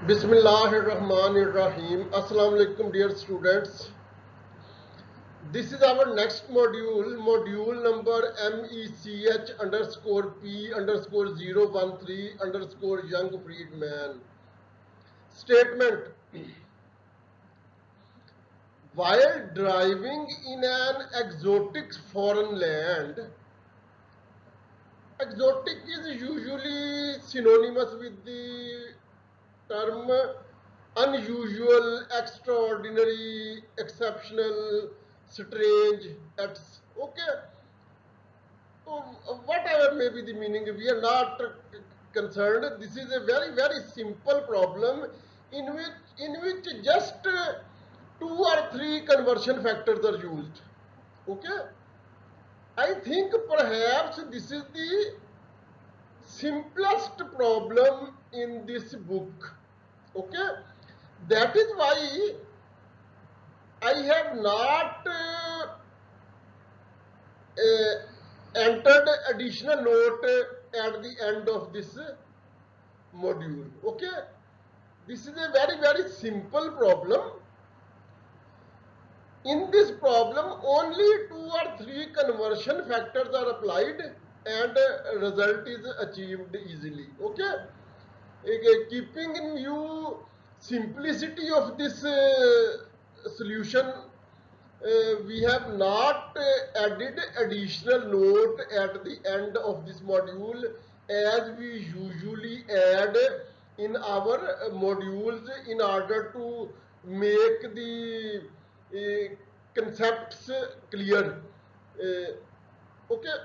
Bismillahirrahmanirrahim. Assalamu alaikum, dear students. This is our next module number MECH underscore P underscore 013 underscore Young Freedman. Statement. While driving in an exotic foreign land, exotic is usually synonymous with the term unusual, extraordinary, exceptional, strange, okay. So whatever may be the meaning, we are not concerned. This is a very simple problem in which just two or three conversion factors are used. Okay, I think perhaps this is the simplest problem in this book. Okay, that is why I have not entered additional note at the end of this module. Okay, this is a very simple problem. In this problem, only two or three conversion factors are applied and result is achieved easily. Okay, keeping in view simplicity of this solution, we have not added additional note at the end of this module as we usually add in our modules in order to make the concepts clear. Okay,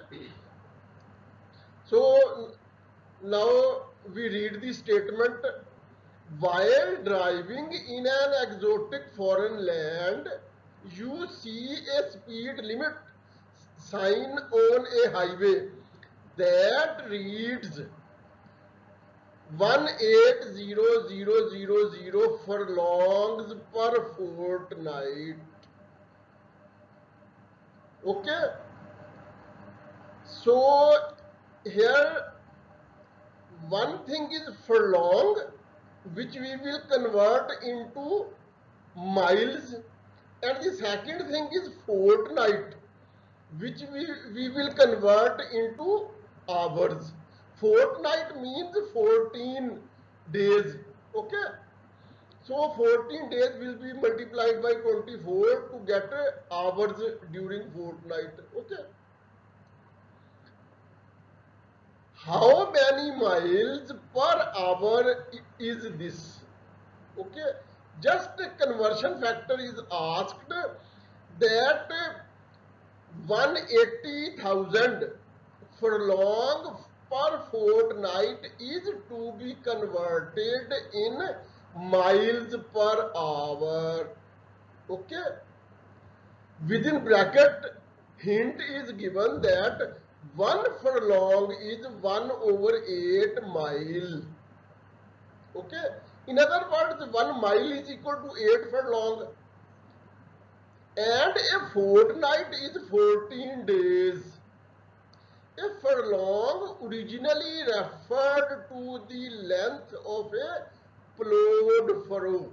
so now we read the statement. While driving in an exotic foreign land, you see a speed limit sign on a highway that reads 180,000 furlongs per fortnight. Okay, so here one thing is furlong, which we will convert into miles, and the second thing is fortnight, which we will convert into hours. Fortnight means 14 days. Okay, so 14 days will be multiplied by 24 to get hours during fortnight. Okay, how many miles per hour is this? Okay, just a conversion factor is asked that 180,000 furlong per fortnight is to be converted in miles per hour. Okay, within bracket hint is given that 1 furlong is 1/8 mile. Okay, in other words, 1 mile is equal to 8 furlong, and a fortnight is 14 days. A furlong originally referred to the length of a plowed furrow.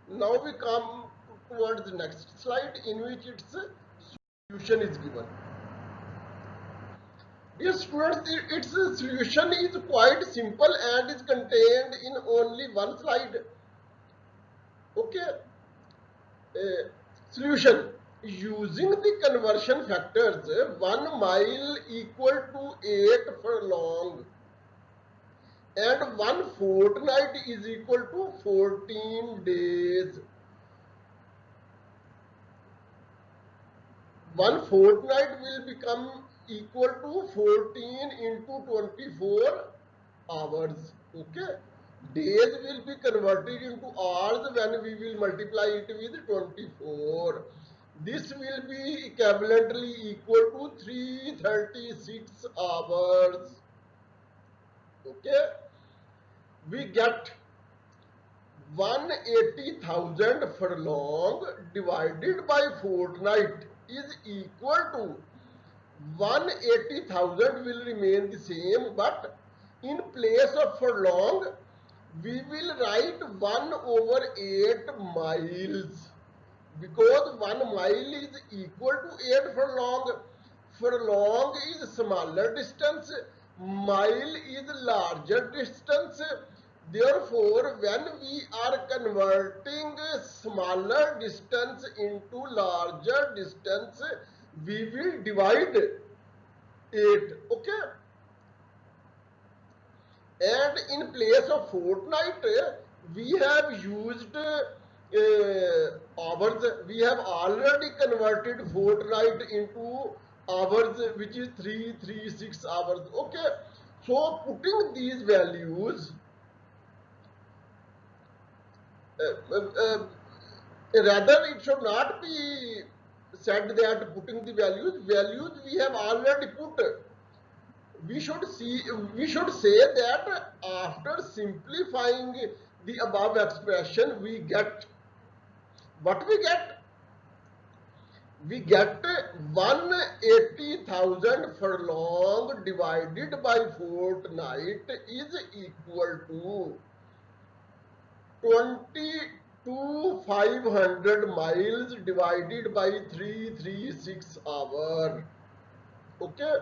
Now we come towards the next slide, in which its solution is given. Dear students, its solution is quite simple and is contained in only one slide. Okay, solution. Using the conversion factors, 1 mile equal to 8 furlong and 1 fortnight is equal to 14 days. 1 fortnight will become equal to 14 into 24 hours. Okay, days will be converted into hours when we will multiply it with 24. This will be equivalently equal to 336 hours. Okay, we get 180,000 furlong divided by fortnight is equal to 180,000 will remain the same, but in place of furlong we will write 1/8 miles, because 1 mile is equal to 8 furlong. Furlong is smaller distance, mile is larger distance. Therefore, when we are converting smaller distance into larger distance, we will divide 8. Okay. And in place of fortnight, we have used hours. We have already converted fortnight into hours, which is 336 hours. Okay, so putting these values, rather it should not be said that putting the values we have already put. We should say that after simplifying the above expression, we get what we get 180,000 furlong divided by fortnight is equal to 22,500 miles divided by 336 hour. Okay,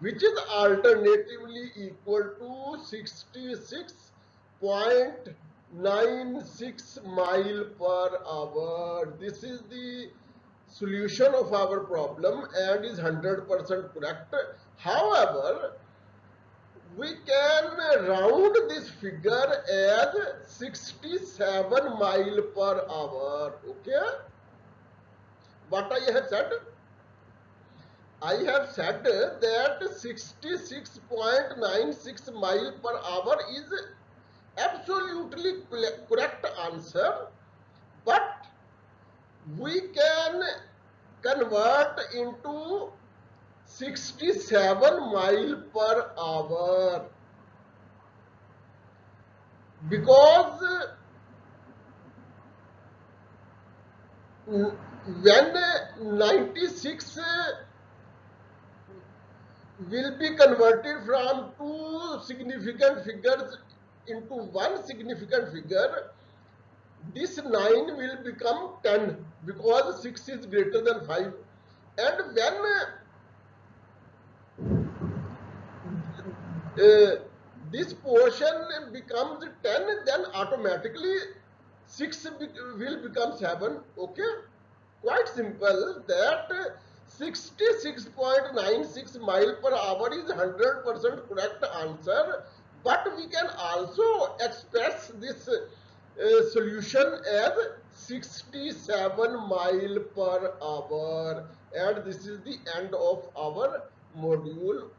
which is alternatively equal to 66.96 mile per hour. This is the solution of our problem and is 100% correct. However, we can round this figure as 67 mile per hour. Okay, what I have said? I have said that 66.96 mile per hour is absolutely correct answer, but we can convert into 67 mile per hour, because when 96 will be converted from two significant figures into one significant figure, this 9 will become 10, because 6 is greater than 5. And when this portion becomes 10, then automatically 6 will become 7. Okay, quite simple that 66.96 mile per hour is 100% correct answer, but we can also express this solution as 67 mile per hour. And this is the end of our module.